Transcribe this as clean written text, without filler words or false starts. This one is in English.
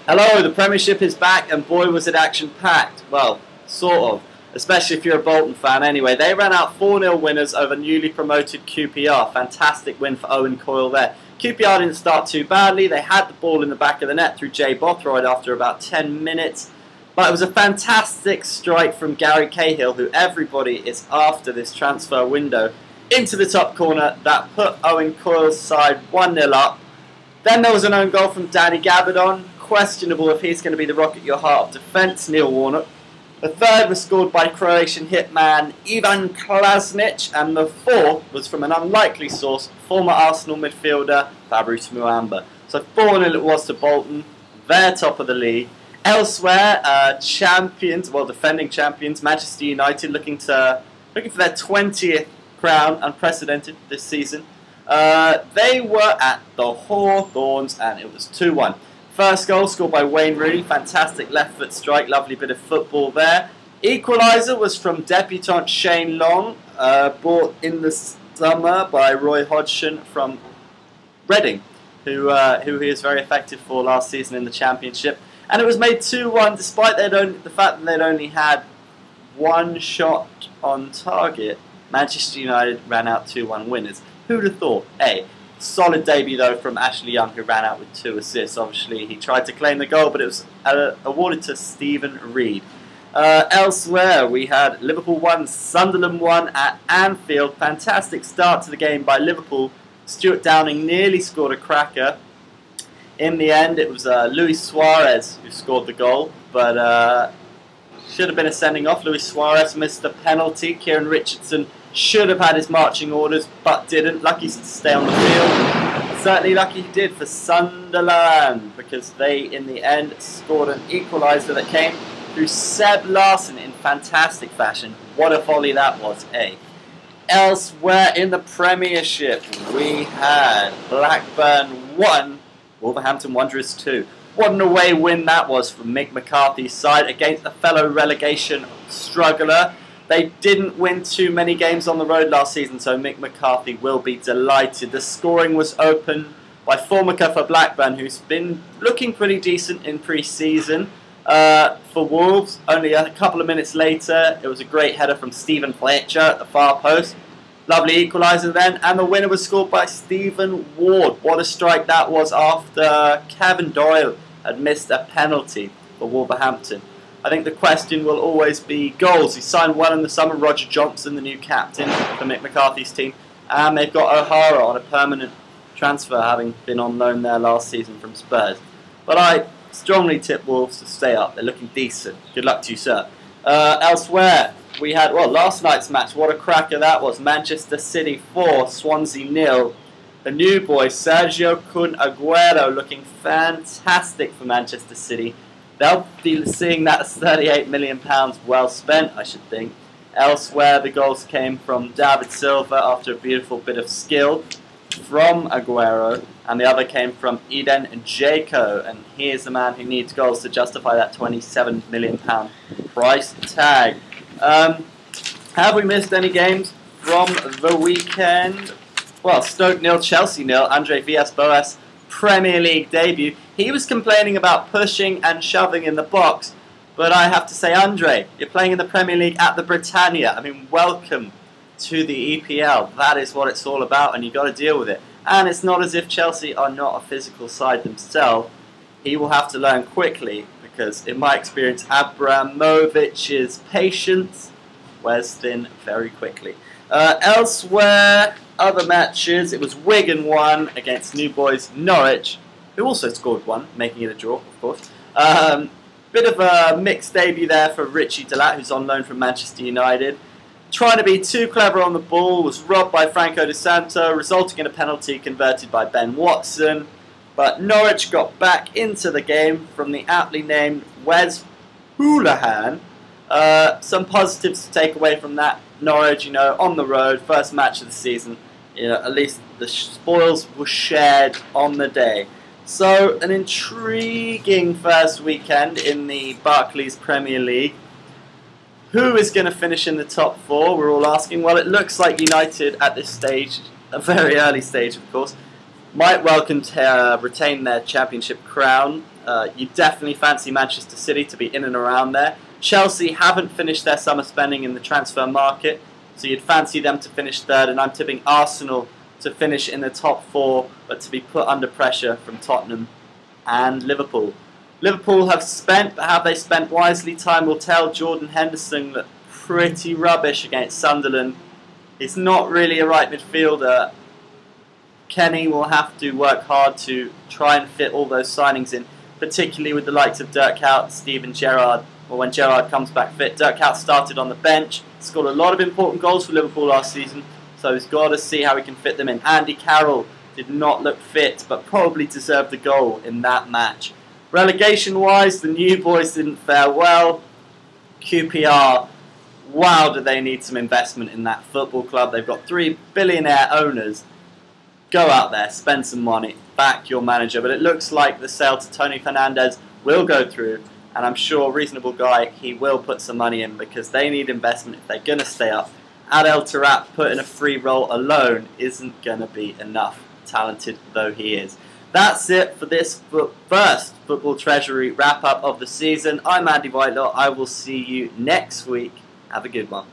Hello, the Premiership is back, and boy was it action-packed. Well, sort of, especially if you're a Bolton fan anyway. They ran out 4-0 winners over newly promoted QPR. Fantastic win for Owen Coyle there. QPR didn't start too badly. They had the ball in the back of the net through Jay Bothroyd after about 10 minutes. But it was a fantastic strike from Gary Cahill, who everybody is after this transfer window, into the top corner that put Owen Coyle's side 1-0 up. Then there was an own goal from Danny Gabardon. Questionable if he's going to be the rock at your heart of defence, Neil Warnock. The third was scored by Croatian hitman Ivan Klasnic, and the fourth was from an unlikely source, former Arsenal midfielder Fabrice Muamba. So 4-0 it was to Bolton, they're top of the league. Elsewhere, defending champions, Manchester United looking for their 20th crown, unprecedented this season. They were at the Hawthorns, and it was 2-1. First goal scored by Wayne Rooney, fantastic left foot strike, lovely bit of football there. Equaliser was from debutant Shane Long, brought in the summer by Roy Hodgson from Reading, who he was very effective for last season in the Championship. And it was made 2-1 despite the fact that they'd only had one shot on target. Manchester United ran out 2-1 winners. Who'd have thought? Solid debut though from Ashley Young, who ran out with 2 assists. Obviously he tried to claim the goal, but it was awarded to Stephen Reed. Elsewhere we had Liverpool 1, Sunderland 1 at Anfield. Fantastic start to the game by Liverpool. Stuart Downing nearly scored a cracker. In the end it was Luis Suarez who scored the goal, but should have been a sending off. Luis Suarez missed a penalty. Kieran Richardson should have had his marching orders, but didn't. Lucky to stay on the field. Certainly lucky he did for Sunderland, because they, in the end, scored an equaliser that came through Seb Larsson in fantastic fashion. What a volley that was, Elsewhere in the Premiership, we had Blackburn 1, Wolverhampton Wanderers 2. What an away win that was for Mick McCarthy's side against a fellow relegation struggler. They didn't win too many games on the road last season, so Mick McCarthy will be delighted. The scoring was opened by Formica for Blackburn, who's been looking pretty decent in pre-season. For Wolves, only a couple of minutes later, it was a great header from Stephen Fletcher at the far post. Lovely equaliser then, and the winner was scored by Stephen Ward. What a strike that was after Kevin Doyle had missed a penalty for Wolverhampton. I think the question will always be goals. He signed one in the summer, Roger Johnson, the new captain for Mick McCarthy's team, and they've got O'Hara on a permanent transfer, having been on loan there last season from Spurs. But I strongly tip Wolves to stay up. They're looking decent. Good luck to you, sir. Elsewhere, we had, last night's match. What a cracker that was. Manchester City 4, Swansea 0. The new boy, Sergio Kun Aguero, looking fantastic for Manchester City. They'll be seeing that as £38 million well spent, I should think. Elsewhere, the goals came from David Silva after a beautiful bit of skill from Aguero, and the other came from Eden Dzeko, and he is the man who needs goals to justify that £27 million price tag. Have we missed any games from the weekend? Well, Stoke 0, Chelsea 0, Andre Villas-Boas Premier League debut. He was complaining about pushing and shoving in the box, but I have to say, Andre, you're playing in the Premier League at the Britannia. I mean, welcome to the EPL. That is what it's all about, and you've got to deal with it. And it's not as if Chelsea are not a physical side themselves. He will have to learn quickly, because in my experience, Abramovich's patience wears thin very quickly. Elsewhere, other matches, it was Wigan 1 against New Boys Norwich, who also scored 1, making it a draw, of course. Bit of a mixed debut there for Richie Delat, who's on loan from Manchester United. Trying to be too clever on the ball, was robbed by Franco De Santo, resulting in a penalty converted by Ben Watson. But Norwich got back into the game from the aptly named Wes Hoolahan. Some positives to take away from that. Norwich, on the road, first match of the season. At least the spoils were shared on the day. So, an intriguing first weekend in the Barclays Premier League. Who is going to finish in the top 4? We're all asking. Well, it looks like United at this stage, a very early stage, of course, might welcome to retain their championship crown. You definitely fancy Manchester City to be in and around there. Chelsea haven't finished their summer spending in the transfer market, so you'd fancy them to finish third, and I'm tipping Arsenal to finish in the top 4, but to be put under pressure from Tottenham and Liverpool. Liverpool have spent, but have they spent wisely? Time will tell. Jordan Henderson looked pretty rubbish against Sunderland. He's not really a right midfielder. Kenny will have to work hard to try and fit all those signings in, particularly with the likes of Dirk Kuyt and Steven Gerrard. Well, when Gerrard comes back fit, Dirk Kuyt started on the bench, scored a lot of important goals for Liverpool last season, so he's got to see how he can fit them in. Andy Carroll did not look fit, but probably deserved a goal in that match. Relegation-wise, the new boys didn't fare well. QPR, wow, do they need some investment in that football club. They've got 3 billionaire owners. Go out there, spend some money, back your manager. But it looks like the sale to Tony Fernandes will go through, and I'm sure, reasonable guy, he will put some money in because they need investment if they're going to stay up. Adel Taarabt put in a free role alone isn't going to be enough, talented though he is. That's it for this first Football Treasury wrap-up of the season. I'm Andy Whitelaw. I will see you next week. Have a good one.